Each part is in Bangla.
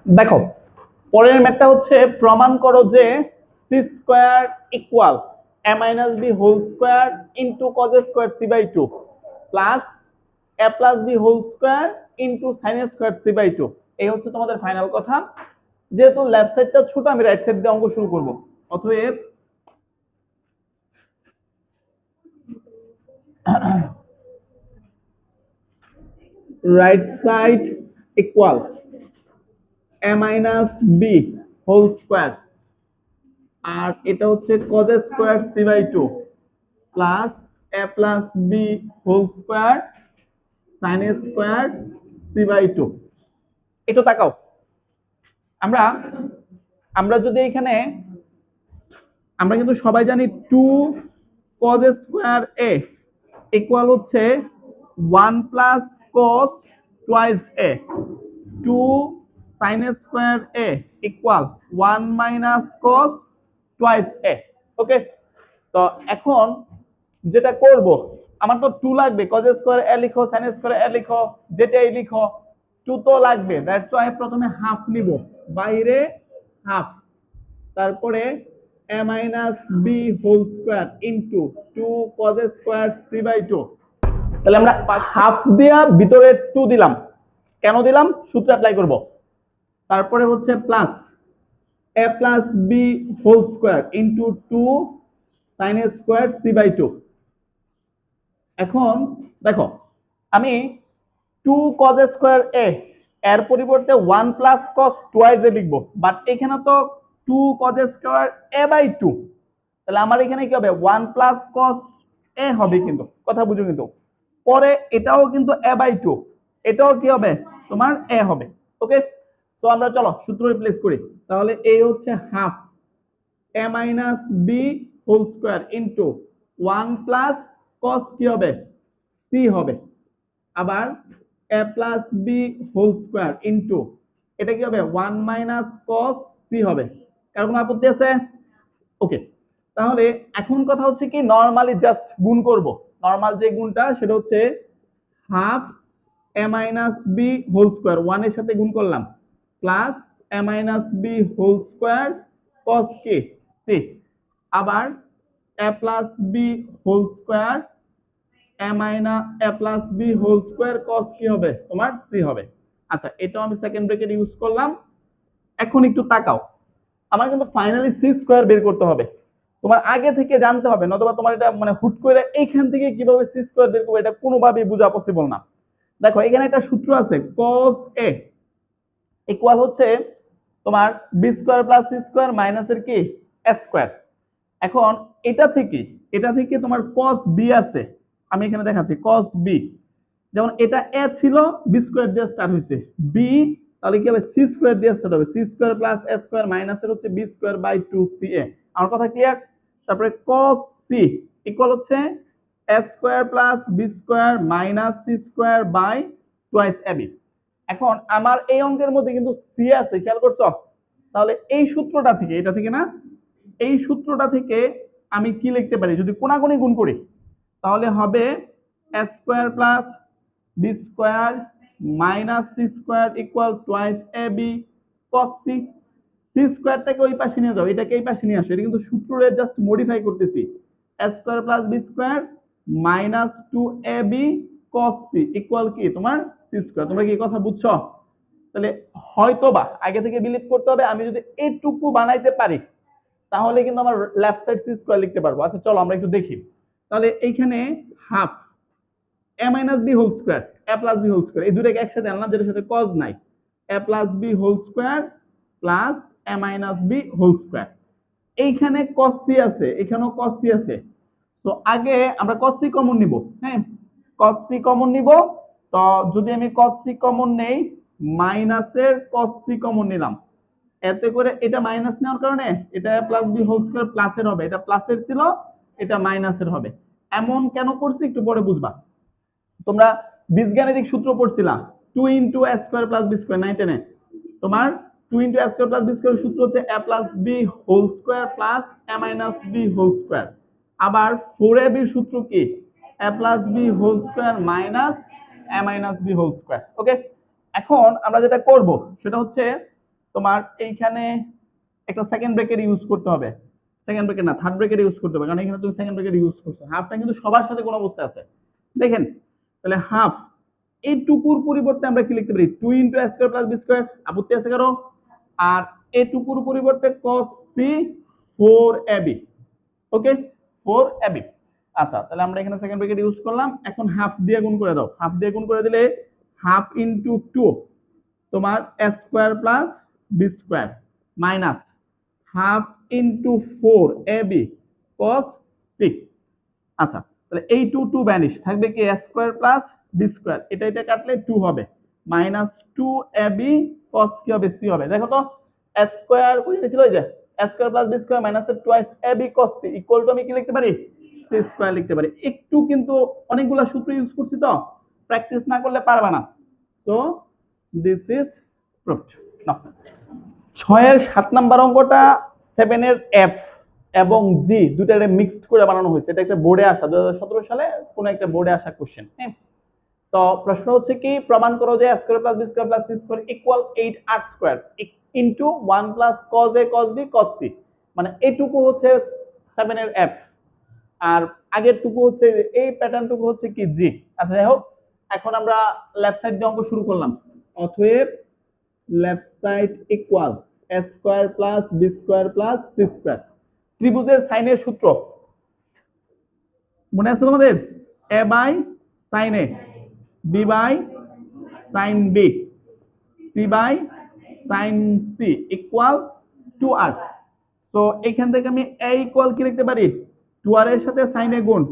দেখো, পরের ম্যাথটা হচ্ছে প্রমাণ করো যে C square equal A minus B whole square into cos square C by two plus A plus B whole square into sine square C by two. এই হচ্ছে তোমাদের ফাইনাল কথা। যেহেতু লেফট সাইডটা ছোট, আমি রাইট সাইড দিয়ে অঙ্ক শুরু করবো। অতএব right side equal A minus B whole square, আর এটা হচ্ছে cos square C by two plus A plus B whole square sine square C by two. একটু তাকাও, আমরা আমরা যদি এখানে আমরা কিন্তু সবাই জানি 2 cos স্কয়ার এ ইকুয়াল হচ্ছে 1 প্লাস cos টুয়াইস এ, 2 sin স্কয়ার এ ইকুয়াল 1 মাইনাস cos টুয়াইস এ। ওকে, তো এখন যেটা করব, আমার তো 2 লাগবে, cos স্কয়ার এ লিখো, sin স্কয়ার এ লিখো, যেটাই লিখো 2 তো লাগবে। দ্যাটস ওয়াই প্রথমে হাফ নিব, বাইরে হাফ, তারপরে a minus B whole square into 2 cos square C by 2। তাহলে আমরা হাফ দিয়া ভিতরে 2 দিলাম। কেন দিলাম? সূত্র অ্যাপ্লাই করব। তারপরে হচ্ছে plus a plus B whole square into 2 sin square C by 2। এখন দেখো, আমি 2 cos স্কয়ার এ এর পরিবর্তে 1 প্লাস cos টুয়াইস এ লিখবো, বাট এখানে তো 2 cos স্কয়ার এ বাই 2, তাহলে আমার এখানে কি হবে 1 প্লাস cos এ হবে, কিন্তু কথা বুঝো, কিন্তু পরে এটাও কিন্তু এ বাই 2, এটাও কি হবে তোমার এ হবে। ওকে, তো আমরা চলো সূত্র রিপ্লেস করি। তাহলে এই হচ্ছে half a minus B whole square into 1 plus cos কি হবে সি হবে, আবার a plus B whole square into এটা কি হবে 1 মাইনাস cos সি হবে। কার কোনো আপত্তি আছে? ওকে, তাহলে এখন কথা হচ্ছে কি, নরমালি জাস্ট গুণ করব। নরমাল যে গুণটা সেটা হচ্ছে half a minus B whole square 1 এর সাথে গুণ করলাম plus a minus B whole square cos কি সি, আবার a plus B whole square a plus B whole square cos কি হবে তোমার সি হবে। আচ্ছা, এটাও আমি সেকেন্ড ব্র্যাকেট ইউজ করলাম। এখন একটু তাকাও, আমার কিন্তু ফাইনালি সি স্কয়ার বের করতে হবে। তোমার আগে থেকে জানতে হবে, নতুবা তোমার এটা মানে হুট করে এইখান থেকে কিভাবে সি স্কয়ার বের করবে এটা কোনোভাবেই বোঝা পসিবল না। দেখো, এখানে একটা সূত্র আছে, cos a ইকুয়াল হচ্ছে তোমার B square plus C square মাইনাসের কি এস স্কয়ার। এখন এটা থেকে তোমার cos b আছে, আমি এখানে দেখাচ্ছি cos b। যেমন এটা a ছিল, বি স্কয়ার দিয়ে স্টার্ট হয়েছে, b তাহলে কি হবে সি স্কয়ার দিয়ে স্টার্ট হবে, সি স্কয়ার প্লাস এ স্কয়ার মাইনাসের হচ্ছে বি স্কয়ার বাই 2ca। আমার কথা ক্লিয়ার? তারপরে cos c ইকুয়াল হচ্ছে a square plus B square minus C square by twice ab। এখন আমার এই অঙ্কের মধ্যে কিন্তু সি আছে, খেয়াল করছো? তাহলে এই সূত্রটা থেকে, এটা থেকে না, এই সূত্রটা থেকে আমি কি লিখতে পারি, যদি কোনাকুনি গুণ করি তাহলে হবে a square plus B square minus C square equal twice A B cos C. C স্কয়ারটাকে ওই পাশে নিয়ে যাও, এটাকে এই পাশে নিয়ে আসো, এটা কিন্তু সূত্রে জাস্ট মডিফাই করতেছি। a square plus B square minus 2ab cos C equal কি তোমার সি স্কয়ার। তোমরা কি কথা বুঝছো? তাহলে হয়তোবা আগে থেকে বিলিভ করতে হবে, আমি যদি এইটুকু বানাইতে পারি তাহলে কিন্তু আমার লেফট সাইড সি স্কয়ার লিখতে পারবো। আচ্ছা চলো আমরা একটু দেখি। তাহলে এইখানে half a minus B whole square, a plus B whole square, এই দুটোকে একসাথে আনলাম যেটার সাথে cos নাই, a plus B whole square plus a minus B whole square. এইখানে cos c আছে, এখানেও cos c আছে, তো আগে আমরা cos c কমন নিব। হ্যাঁ, cos c কমন নিব। তো যদি আমি cos c কমন নেই, মাইনাসের cos c কমন নিলাম, এতে করে এটা মাইনাস নেওয়ার কারণে এটা প্লাস বি হোল স্কয়ার প্লাসের হবে, এটা প্লাসের ছিল এটা মাইনাসের হবে। এমন কেন করছি একটু পরে বুঝবা। তোমরা বীজগাণিতিক সূত্র পড়ছিলা, 2 into A square plus B square 9 10 তোমার 2 into A square plus B square সূত্র হচ্ছে a plus B whole square plus a minus B whole square. আবার 4ab এর সূত্র কি a plus B whole square minus a minus B whole square. Okay, এখন আমরা যেটা করব সেটা হচ্ছে তোমার এইখানে একটা সেকেন্ড ব্র্যাকেট ইউজ করতে হবে, সেকেন্ড ব্র্যাকেট না থার্ড ব্র্যাকেট ইউজ করতে হবে, কারণ এখানে তুমি সেকেন্ড ব্র্যাকেট ইউজ করছো। হাফটা কিন্তু সবার সাথে কোন অবস্থায় আছে দেখেন, তাহলে হাফ এইটুকুর পরিবর্তে আমরা কি লিখতে পারি, 2 into a square plus b square, আপত্তি আছে কারো? আর এইটুকুর পরিবর্তে cos c 4ab, ওকে 4ab। আচ্ছা তাহলে আমরা এখানে সেকেন্ড ব্র্যাকেট ইউজ করলাম, এখন হাফ দিয়ে গুণ করে দাও, হাফ দিয়ে গুণ করে দিলে হাফ ইন্টু 2 তোমার a square plus b square minus half into 4ab cos c। আচ্ছা তাহলে এই 2 2 ভ্যানিশ, থাকবে কি a square plus b square, এটা কাটলে 2 হবে, মাইনাস 2ab cos কি হবে, c হবে। দেখো তো a স্কয়ার কই ছিল, এই যে a square plus b square minus twice ab cos c equal to আমি কি লিখতে পারি, c স্কয়ার লিখতে পারি। একটু কিন্তু অনেকগুলা সূত্র ইউজ করছি তো, প্র্যাকটিস না করলে পারবা না। So this is proved. Now 6 এর 7 নাম্বার অঙ্কটা 7 এর f এবং জি দুটারে মিক্সড করে বানানো হয়েছে। এটা একটা বোর্ডে আসা 2017 সালে কোন একটা বোর্ডে আসা কোশ্চেন। হ্যাঁ, তো প্রশ্ন হচ্ছে কি, প্রমাণ করো যে a square plus b square plus c square equal 8r square into 1 plus cos a cos b cos c। মানে এইটুকু হচ্ছে 7 এর f, আর আগের টুকু হচ্ছে এই প্যাটার্নটুকু হচ্ছে কি জি। আচ্ছা যাই হোক, এখন আমরা লেফট সাইড দিয়ে অঙ্ক শুরু করলাম। অতএব left side equal a square plus b square plus c square. ত্রিভুজের সাইনের সূত্র মনে আছে তোমাদের, a by sin a, b by sin b, c by sin c equal 2r। তো এখান থেকে আমি a ইকুয়াল কি লিখতে পারি, 2r এর সাথে sin a গুণ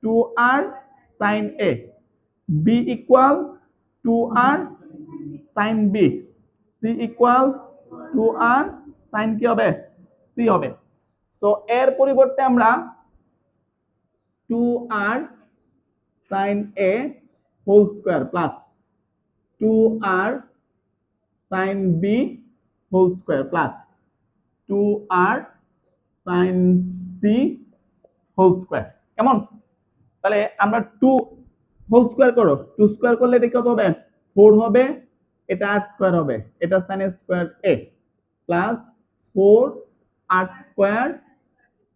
2r sin a, b equal 2r sin b, c equal 2r sin কি হবে, c হবে। তো এর পরিবর্তে আমরা 2r sin a whole square plus 2r sin b whole square plus 2r sin c whole square, কেমন? তাহলে আমরা 2 হোল স্কয়ার করো, 2 স্কয়ার করলে এটা কত হবে, 4 হবে, এটা r স্কয়ার হবে, এটা sin square a plus 4r square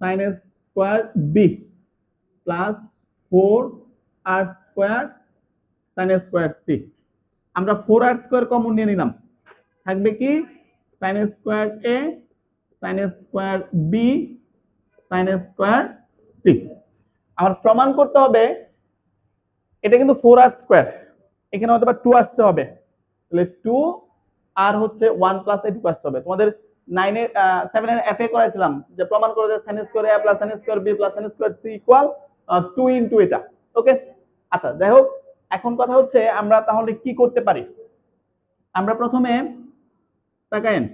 sin square b plus 4r square sin square c। আমরা 4r স্কয়ার কমন নিয়ে নিলাম, থাকবে কি sin square a sin square b sin square c। আমার প্রমাণ করতে হবে এটা কিন্তু 4r স্কয়ার, এখানে হয়তো বা 2 আসতে হবে, তাহলে 2 আর হচ্ছে 1 প্লাস a 2 আসতে হবে। তোমাদের 9 এর 7 এর fa করাইছিলাম যে প্রমাণ করো যে sin square a plus sin square b plus sin square c equal 2 into এটা, ওকে। আচ্ছা যাই হোক, এখন কথা হচ্ছে আমরা তাহলে কি করতে পারি। আমরা প্রথমে তাকায়েন,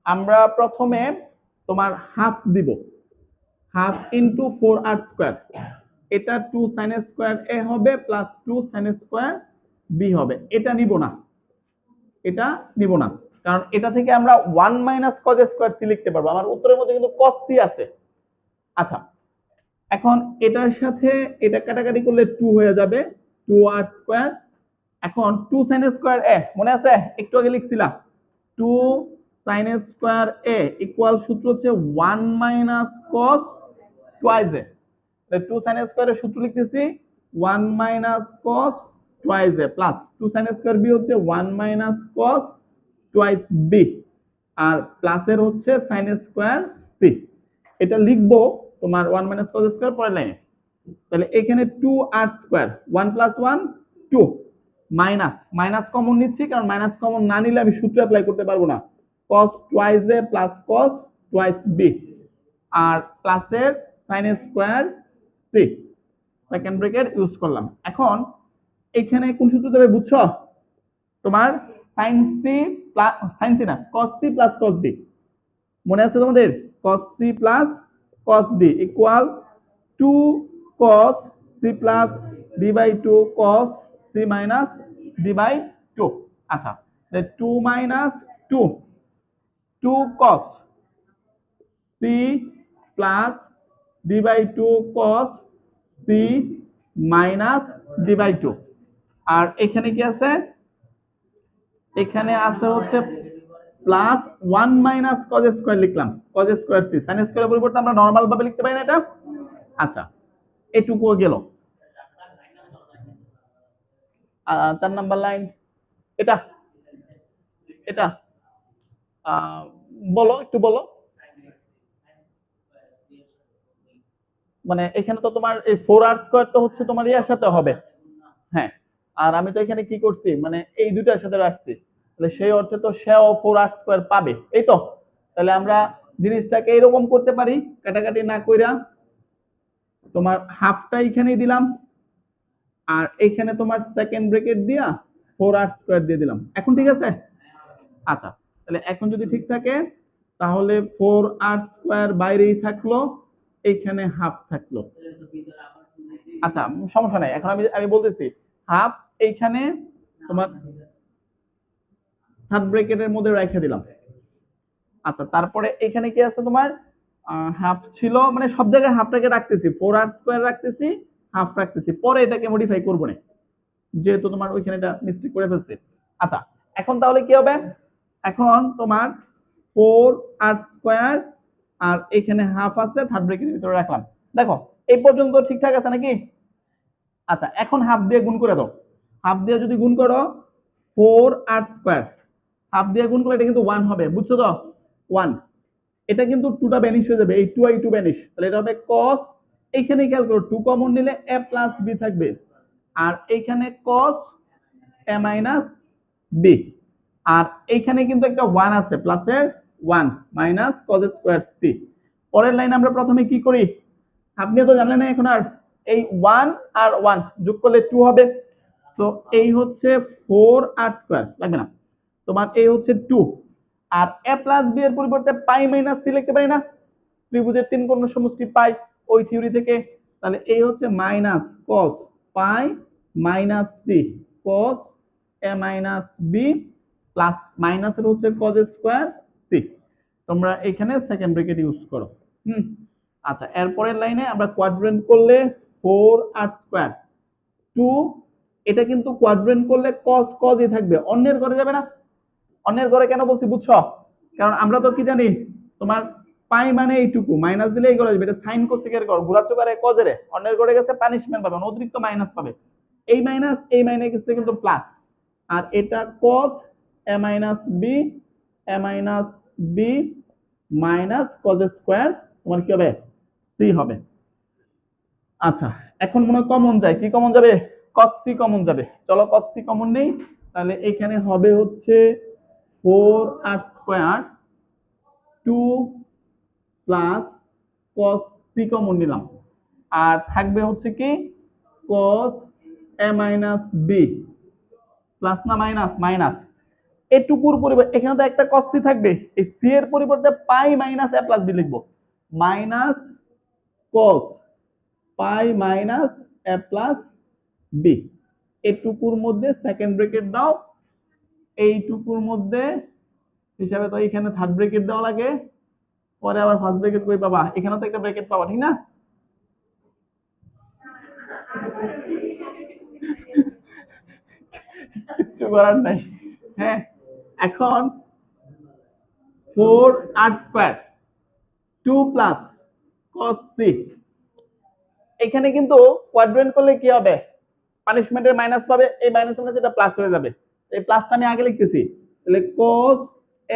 আমরা প্রথমে তোমার হাফ দিব, হাফ ইনটু 4r স্কয়ার, এটা 2 sin স্কয়ার a হবে প্লাস 2 sin স্কয়ার b হবে। এটা নিব না, এটা নিব না, কারণ এটা থেকে আমরা 1 মাইনাস cos স্কয়ার c লিখতে পারবো। আমার উত্তরের মধ্যে কিন্তু cos c আছে। আচ্ছা এখন এটার সাথে এটা কাটাকাটি করলে 2 হয়ে যাবে, 2r স্কয়ার। এখন 2 sin স্কয়ার a মনে আছে, একটু আগে লিখছিলাম 2 sin স্কয়ার a ইকুয়াল সূত্র হচ্ছে 1 মাইনাস cos টুয়াইস a। তাহলে 2 sin স্কয়ার এর সূত্র লিখতেছি 1 minus cos twice a plus 2 sin square b হচ্ছে 1 মাইনাস cos টুয়াইস b, আর প্লাসের হচ্ছে sin স্কয়ার c। এটা লিখবো তোমার 1 মাইনাস cos স্কয়ার পরের লাইনে। তাহলে এখানে 2r square 1 plus 1 2 minus minus common নিচ্ছি, কারণ মাইনাস কমন না নিলে আমি সূত্র অ্যাপ্লাই করতে পারবো না, cos twice a plus cos twice b, আর প্লাসের sin square c, second bracket use করলাম। এখন এখানে কোন সূত্র দেবে বুঝছো, তোমার sin c plus sin c না cos c plus cos d, মনে আছে তোমাদের, cos c plus cos d equal 2 cos c plus d by 2 cos c minus d by 2। আচ্ছা 2 minus 2 2 cos c plus d by 2 cos c minus d by 2। আর এখানে কি আছে, এখানে আছে হচ্ছে প্লাস 1 মাইনাস কজ স্কয়ার লিখলাম, কজ স্কয়ার সি, সাইন স্কয়ারের পরিবর্তে আমরা নরমাল ভাবে লিখতে পারি না এটা? আচ্ছা, এটুকুও গেল। 4 নাম্বার লাইন, এটা এটা বলো, একটু বলো। মানে এখানে তো তোমার এই 4r স্কয়ার তো হচ্ছে তোমার ইয়ার সাথে হবে, হ্যাঁ, আর আমি তো এখানে কি করছি, মানে এই দুটার সাথে রাখছি, তাহলে সেই অর্থে তো সেও 4r স্কয়ার পাবে, এই তো। তাহলে আমরা জিনিসটাকে এরকম করতে পারি, কাটাকাটি না কইরা তোমার হাফটা এখানেই দিলাম, আর এখানে তোমার সেকেন্ড ব্র্যাকেট দিয়া 4r স্কয়ার দিয়ে দিলাম। এখন ঠিক আছে? আচ্ছা, তাহলে এখন যদি ঠিক থাকে তাহলে 4r স্কয়ার বাইরেই থাকলো, এইখানে হাফ থাকলো। আচ্ছা, সমস্যা নাই, এখন আমি আমি বলতেছি হাফ এইখানে তোমার থার্ড ব্র্যাকেটের মধ্যে রেখে দিলাম। আচ্ছা, তারপরে এখানে কি আছে তোমার, হাফ ছিল, মানে সব জায়গায় হাফটাকে রাখতেছি, 4r স্কয়ার রাখতেছি, হাফ রাখতেছি, পরে এটাকে মডিফাই করবো না, যেহেতু তোমার ওইখানে এটা মিস্টেক করে ফেলছে। আচ্ছা, এখন তাহলে কি হবে, এখন তোমার 4r স্কয়ার আর এখানে হাফ আছে, থার্ড ব্র্যাকেটের ভিতরে রাখলাম। দেখো এই পর্যন্ত ঠিকঠাক আছে নাকি? আচ্ছা, এখন হাফ দিয়ে গুণ করে দাও, হাফ দিয়ে যদি গুণ করো 4r স্কয়ার, হাফ দিয়ে গুণ করলে এটা কিন্তু 1 হবে, বুঝছো তো? 1, এটা কিন্তু 2টা ভ্যানিশ হয়ে যাবে, এই 2 আর 2 ভ্যানিশ, তাহলে এটা হবে cos, এইখানে খেয়াল করো 2 কমন নিলে a প্লাস b থাকবে, আর এইখানে cos a মাইনাস b, আর এইখানে কিন্তু একটা 1 আছে, প্লাসের 1 মাইনাস cos স্কয়ার c। পরের লাইন আমরা প্রথমে কি করি, আপনি তো জানলেন না এখন, আর এই 1 আর 1 যোগ করলে 2 হবে, তো এই হচ্ছে 4r স্কয়ার, লাগবে না তোমার, এই হচ্ছে 2, আর a প্লাস b এর পরিবর্তে পাই মাইনাস সি লিখতে পারি না, ত্রিভুজের তিন কর্ণ সমষ্টি পাই ওই থিওরি থেকে, তাহলে এই হচ্ছে minus cos pi minus C, cos a minus b plus মাইনাসের হচ্ছে cos স্কয়ার সি, তোমরা এখানে সেকেন্ড ব্র্যাকেট ইউজ করো। আচ্ছা, এরপরের লাইনে আমরা কোয়াড্রেন্ট করলে 4r স্কয়ার 2, এটা কিন্তু কোয়াড্রেন্ট করলে cos cosই থাকবে, অন্যের ঘরে যাবে না। অন্যের ঘরে কেন বলছি বুঝছো? কারণ আমরা তো কি জানি, তোমার পাই মানে এইটুকু, মাইনাস দিলে এই ঘরে যাবে, এটা সাইন কোসেকের ঘর, ঘোরাচ্ছ করে কজেরে, অন্যের ঘরে গেছে পানিশমেন্ট পাবে, অতিরিক্ত মাইনাস পাবে, এই মাইনাস এই মাইনে গেছে কিন্তু প্লাস, আর এটা cos a minus B, a minus B minus cos square, তোমার কি হবে, সি হবে। আচ্ছা, এখন মনে কমন যায়, কি কমন যাবে, cos c কমন যাবে, চলো cos c কমন নেই, তাহলে এখানে হবে হচ্ছে 4r square 2 plus cos c common নিলাম, আর থাকবে হচ্ছে কি cos a minus b, plus না মাইনাস, মাইনাস এটুকুর পরিবর্তে এখানে তো একটা cos c থাকবে, এই c এর পরিবর্তে পাই মাইনাস a প্লাস b লিখবো, minus cos pi minus a plus b, এটুকুর মধ্যে সেকেন্ড ব্র্যাকেট দাও, এইটুকুর মধ্যে হিসাবে তো এখানে থার্ড ব্র্যাকেট দেওয়া লাগে, পরে আবার ফার্স্ট ব্র্যাকেট কই পাবা, এখানে তো একটা ব্র্যাকেট পাবা, ঠিক না? কিছু করার নাই। হ্যাঁ, এখন 4r square 2 plus cos c, এখানে কিন্তু কোয়াড্রেন্ট করলে কি হবে, পানিশমেন্টের মাইনাস পাবে, এই মাইনাস মাইনাস এটা প্লাস হয়ে যাবে, এই প্লাসটা আমি আগে লিখতেছি, তাহলে cos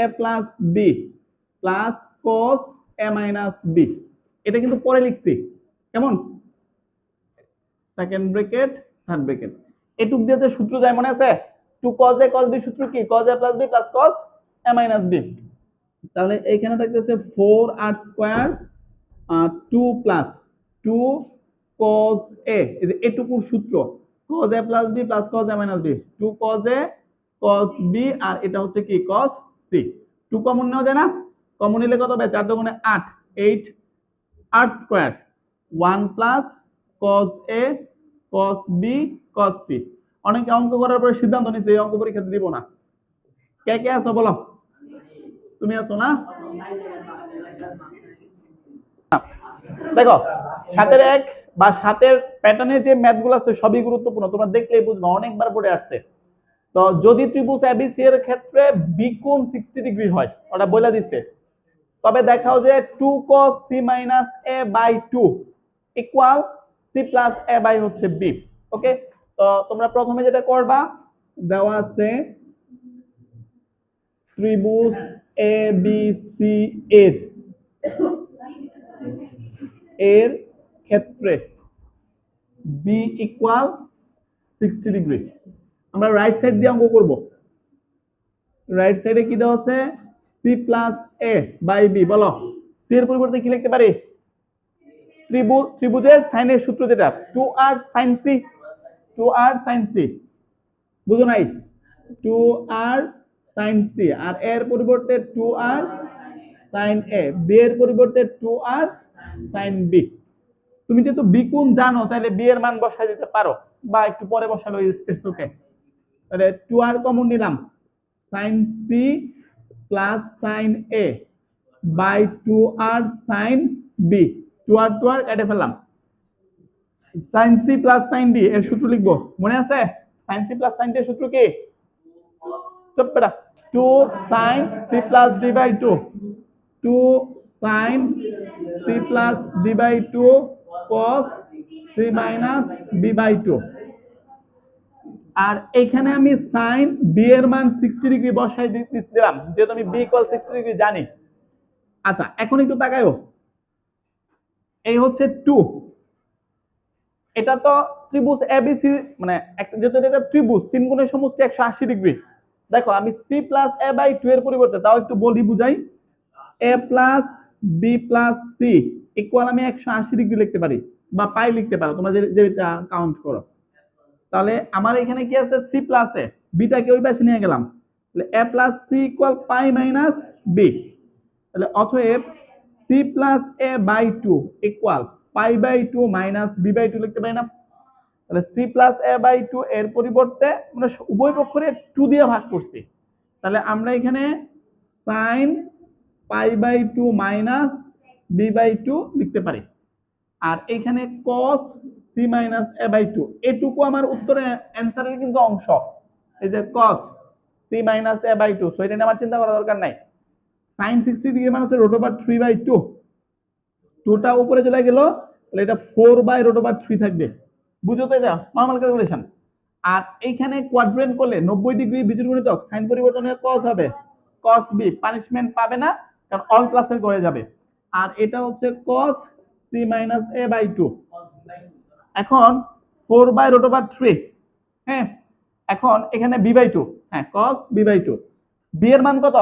a plus b plus cos a minus b, এটা কিন্তু পরে লিখছি, কেমন, সেকেন্ড ব্র্যাকেট থার্ড ব্র্যাকেট, এটুক দিয়ে যে সূত্র যায় মনে আছে, 2 cos a cos b সূত্র কি, cos a plus b plus cos a minus b, তাহলে এখানে থাকতেছে 4r square 2 plus 2 cos a, এই যে এটুকুর সূত্র cos a plus b plus cos a minus b, 2 cos a cos b, আর এটা হচ্ছে কি cos c, 2 কমন নেওয়া যায় না, কমন নিলে কত হবে, 4 দুগুণে 8, 8 r square 1 plus cos a cos b cos c। অনেকে অঙ্ক করার পরে সিদ্ধান্ত নিছে এই অঙ্ক পরীক্ষাতে দিব না, কে কে আছো বলো, তুমি আছো না? দেখো, সাতের এক বা সাতের প্যাটার্নের যে ম্যাথ গুলো আছে সবই গুরুত্বপূর্ণ, তোমরা দেখলেই বুঝবা, অনেকবার পড়ে আসছে। তো যদি ত্রিভুজ এবিসি এর ক্ষেত্রে বি কোণ 60 ডিগ্রি হয় ওটা বলে দিছে, তবে দেখাও যে 2 cos c minus a by 2 equal c plus a by হচ্ছে b। ওকে, তো তোমরা প্রথমে যেটা করবা, দেওয়া আছে ত্রিভুজ এ বি সি এর এর ক্ষেত্রে বি ইকুয়াল 60 ডিগ্রি। আমরা রাইট সাইড দিয়ে অঙ্ক করব। রাইট সাইডে কি দেওয়া আছে, c plus a by b। বলো c এর পরিবর্তে কি লিখতে পারি? ত্রিভুজের সাইনের সূত্র যেটা 2r sin c, 2r sin c, বুঝো নাই? 2r sin c, আর এর পরিবর্তে 2r sin a, b এর পরিবর্তে 2r sin b। তুমি যেহেতু b কোণ জানো, তাহলে b এর মান বসাই দিতে পারো, বা একটু পরে বসালো, ইটস ওকে। তাহলে 2r কমন নিলাম, sin c plus sin a by 2r sin b, 2r 2r কেটে ফেললাম। sin c plus sin d এর সূত্র লিখবো, মনে আছে? sin c plus sin d এর সূত্র কি? 2 sin c plus d by 2, 2 sin c plus d by 2 cos c minus b by 2। আর এখানে আমি sin b এর মান 60 ডিগ্রি বসাই দিলাম, যেহেতু আমি b equal 60 ডিগ্রি জানি। আচ্ছা, এখন একটু তাকায়ো, এই হচ্ছে 2, এটা তো ত্রিভুজ এবিসি, মানে যেহেতু এটা ত্রিভুজ, তিন কোণের সমষ্টি 180 ডিগ্রি। দেখো আমি c প্লাস a বাই 2 এর পরিবর্তে, তাও একটু বলি বুঝাই, a plus b plus c equal আমি 180 ডিগ্রি লিখতে পারি, বা পাই লিখতে পারো, তোমরা যেটা কাউন্ট করো। তাহলে আমার এখানে কি আছে, c প্লাস a, বিটাকে ওই পাশে নিয়ে গেলাম, তাহলে a plus c equal pi minus b। তাহলে অতএব c plus a by 2 equal pi by 2 minus b by 2 লিখতে পারি না? তাহলে c প্লাস a বাই 2 এর পরিবর্তে আমরা উভয় পক্ষরে 2 দিয়ে ভাগ করছি, তাহলে আমরা এখানে sin pi by 2 minus b by 2 লিখতে পারি। আর এখানে cos c minus a by 2, এটুকু আমার উত্তরের অ্যান্সারের কিন্তু অংশ, এই যে cos c minus a by 2, so এটা নিয়ে আমার চিন্তা করার দরকার নাই। sin 60 ডিগ্রি মানে হচ্ছে রুট ওভার 3 বাই 2, 2টা উপরে চলে গেল, তাহলে এটা 4 বাই রুট ওভার 3 থাকবে। বুঝো তো এটা নরমাল ক্যালকুলেশন। আর এইখানে কোয়াড্রেন্ট করলে 90 ডিগ্রি বিজোড় গুণিতক সাইন পরিবর্তন হয়ে cos হবে, cos b, পানিশমেন্ট পাবে না কারণ অল প্লাসের করে যাবে। আর এটা হচ্ছে cos c minus a by 2। এখন 4 বাই রুট ওভার 3, হ্যাঁ, এখন এখানে b বাই 2, হ্যাঁ, cos b বাই 2, b এর মান কত?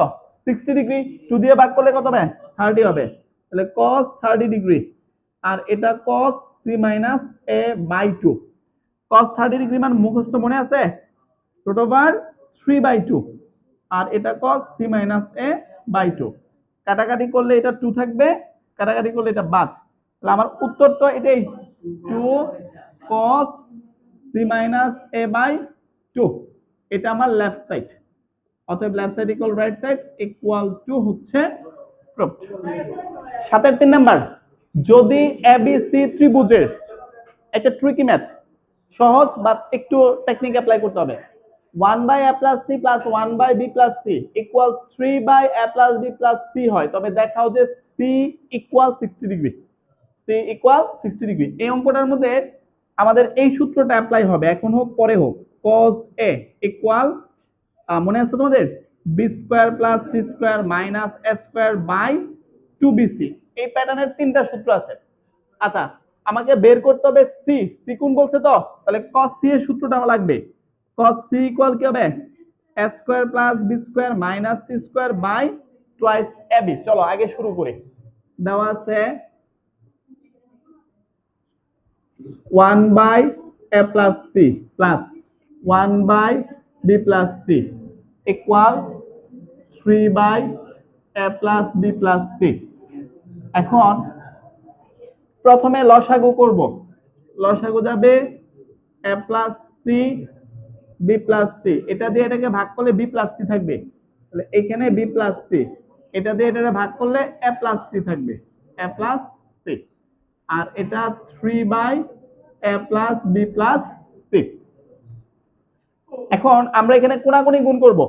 60 ডিগ্রি, 2 দিয়ে ভাগ করলে কত হবে? 30 হবে, তাহলে cos 30 ডিগ্রি। আর এটা cos c minus a by 2, cos 30 degree মান মুখস্থ মনে আছে? রুট ওভার 3 বাই 2, আর এটা cos c minus a by 2। কাটাকাটি করলে এটা 2 থাকবে, কাটাকাটি করলে এটা বাদ, তাহলে আমার উত্তর তো এটাই, 2 cos c minus a by 2, এটা আমার লেফট সাইড। অতএব left side equal right side equal to হচ্ছে প্রুফড। 7 নাম্বার, যদি এবিসি ত্রিভুজের, একটা ট্রিকি ম্যাথ, সহজ বাট একটু টেকনিক অ্যাপ্লাই করতে হবে। 1 by a plus c plus 1 by b plus c equal 3 by a plus b plus c হয়, তবে দেখাও যে c equal 60 degree, c equal 60 degree. এই অঙ্কটার মধ্যে আমাদের এই সূত্রটা অ্যাপ্লাই হবে, এখন হোক পরে হোক। cos a ইকুয়াল, মনে আছে তোমাদের, b square plus c square minus a square by 2bc। এই প্যাটার্নের তিনটা সূত্র আছে। আচ্ছা, আমাকে বের করতে হবে সি, সি কোণ বলছে তো, তাহলে cos c এর সূত্রটা আমার লাগবে। cos c ইকুয়াল কি হবে? a square plus b square minus c square by twice ab। চলো আগে শুরু করি। দেওয়া আছে 1 by a plus c plus 1 by b plus c equal 3 by a plus b plus c। এখন প্রথমে লসাগু করব, লসাগু যাবে a plus c b plus c, এটা দিয়ে এটাকে ভাগ করলে b প্লাস c থাকবে, তাহলে এখানে b প্লাস c, এটা দিয়ে এটাকে ভাগ করলে a প্লাস c থাকবে, a প্লাস c। আর এটা 3 by a plus b plus c। এখন আমরা এখানে কোনাকুনি গুণ করব,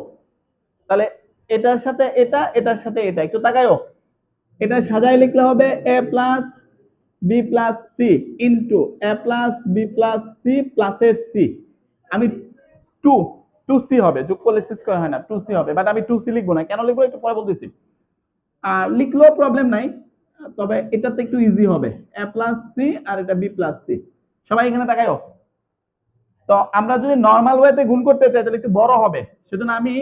তাহলে এটার সাথে এটা, এটার সাথে এটা, একটু তাকায়ও। এটা সাজায় লিখলে হবে A plus B plus C into A plus B plus C প্লাসের সি। আমি টু টু সি হবে, যোগ করলে সি স্কয়ার হয় না, টু সি হবে, বাট আমি টু সি লিখবো না, কেন লিখবো একটু পরে বলতেছি। আর লিখলেও প্রবলেম নাই, তবে এটাতে একটু ইজি হবে, এ প্লাস সি আর এটা বি প্লাস সি। সবাই এখানে তাকায়ও। তো আমরা যদি নর্মাল ওয়েতে গুণ করতে চাই তাহলে একটু বড় হবে, সেজন্য আমি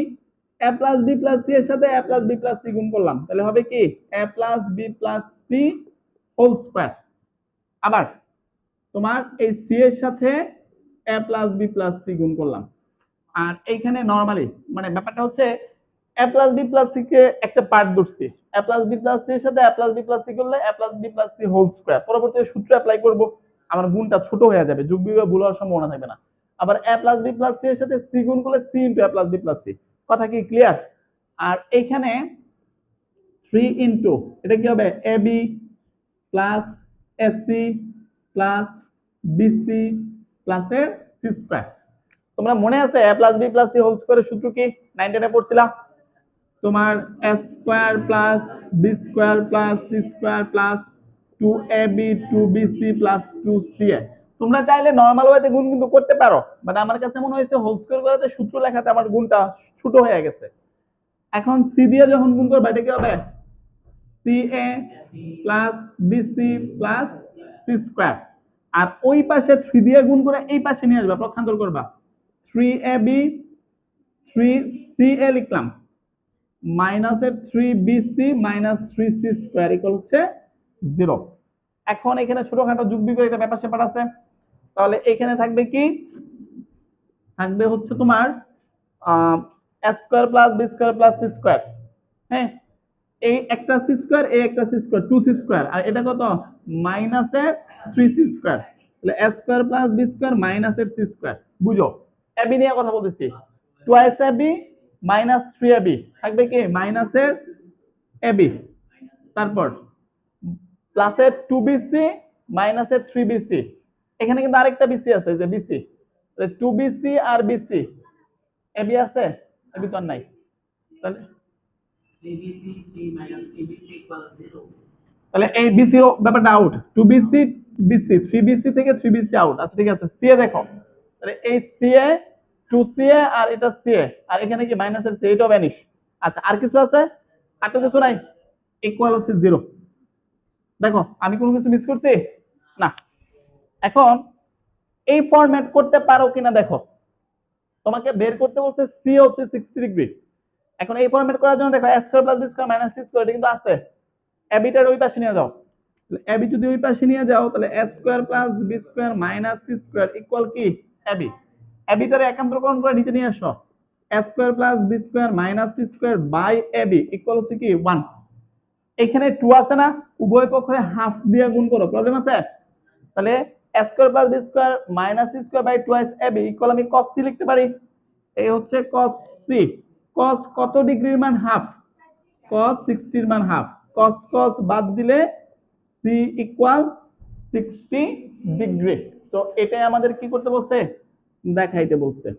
A plus B plus C এর সাথে A plus B plus C গুণ করলাম, তাহলে হবে কি A plus B plus C whole square. আবার তোমার এই সি এর সাথে A plus B plus C গুণ করলাম। আর এইখানে নরমালি মানে ব্যাপারটা হচ্ছে A plus B plus C কে একটা পার্ট ধরছি, A plus B plus C এর সাথে A plus B plus C করলে এ plus B plus C whole square, পরবর্তীতে সূত্র অ্যাপ্লাই করব, আমার গুণটা ছোট হয়ে যাবে, যোগ বিয়োগে ভুল হওয়ার সম্ভাবনা থাকবে না। আবার এ প্লাস বি প্লাস সি এর সাথে সি গুণ করলে C into a plus B plus C. কথা কি ক্লিয়ার? আর এইখানে 3 ইনটু এটা কি হবে A B plus AC plus BC প্লাসের সি স্কয়ার। তোমরা মনে আছে A plus B plus C whole স্কয়ারের সূত্র কি 9 10 এ পড়ছিলা? তোমার A square plus B square plus C square plus 2ab 2bc plus 2ca। তোমরা চাইলে নরমাল ওয়েতে গুণ কিন্তু করতে পারো, বাট আমার কাছে মনে হয়েছে হোল স্কয়ার করাতে সূত্র লেখাতে আমার গুণটা ছোট হয়ে গেছে। এখন সি দিয়ে যখন গুণ করবে এটা কি হবে ca plus bc plus C square. আর ওই পাশে 3 দিয়ে গুণ করে এই পাশে নিয়ে আসবা, পক্ষান্তর করবা, 3ab 3ca লিখলাম মাইনাসের 3bc minus 3c square equal হচ্ছে 0। এখন এখানে ছোটখাটো যোগ বিয়োগ এটা ব্যাপার স্যাপার আছে, তাহলে এখানে থাকবে কি, থাকবে হচ্ছে তোমার a square plus b square plus c square. হ্যাঁ, এই একটা c স্কয়ার, এই একটা c স্কয়ার, 2c স্কয়ার, আর এটা কত মাইনাসের 3c স্কয়ার, তাহলে a square plus b square মাইনাসের c স্কয়ার। বুঝো, ab নিয়ে কথা বলতেছি, টুয়াইস ab মাইনাস 3ab থাকবে কি মাইনাসের ab, তারপর প্লাসের 2bc মাইনাসের 3bc, এখানে কিন্তু আরেকটা বিসি আছে যে বিসি, 2bc আর বিসি, ab আছে, ab তো আর নাই, তাহলে তাহলে এই বিসি ব্যাপারটা আউট, 2bc বিসি 3bc থেকে 3bc আউট। আচ্ছা ঠিক আছে, সি এ দেখো, তাহলে এই সি এ 2ca আর এটা সি এ, আর এখানে কি মাইনাসের সি, এটাও ভ্যানিশ। আচ্ছা আর কিছু আছে? আর তো কিছু নাই, ইকুয়াল হচ্ছে 0। দেখো আমি কোনো কিছু মিস করছি না। এখন এই ফরম্যাট করতে পারো কিনা দেখো, তোমাকে বের করতে বলছে সি হচ্ছে 60 ডিগ্রি। এখন এই ফরম্যাট করার জন্য দেখো a square plus b square minus c square এটা কিন্তু আছে, এবিটার ওই পাশে নিয়ে যাও, এবি যদি ওই পাশে নিয়ে যাও তাহলে a square plus b square minus c square equal কি এবি, এবিটারে একান্তরকরণ করে নিচে নিয়ে আসো, a square plus b square minus c square by AB equal হচ্ছে কি 1। এখানে 2 আছে না, উভয় পক্ষে হাফ দিয়ে গুণ করো, প্রবলেম আছে? তাহলে a square plus b square minus c square by twice AB equal আমি cos c লিখতে পারি, এই হচ্ছে cos c। cos কত ডিগ্রির মান হাফ, cos 60 এর মান হাফ, cos cos বাদ দিলে c ইকুয়াল 60 ডিগ্রি। সো এটাই আমাদের কি করতে বলছে, দেখাইতে বলছে।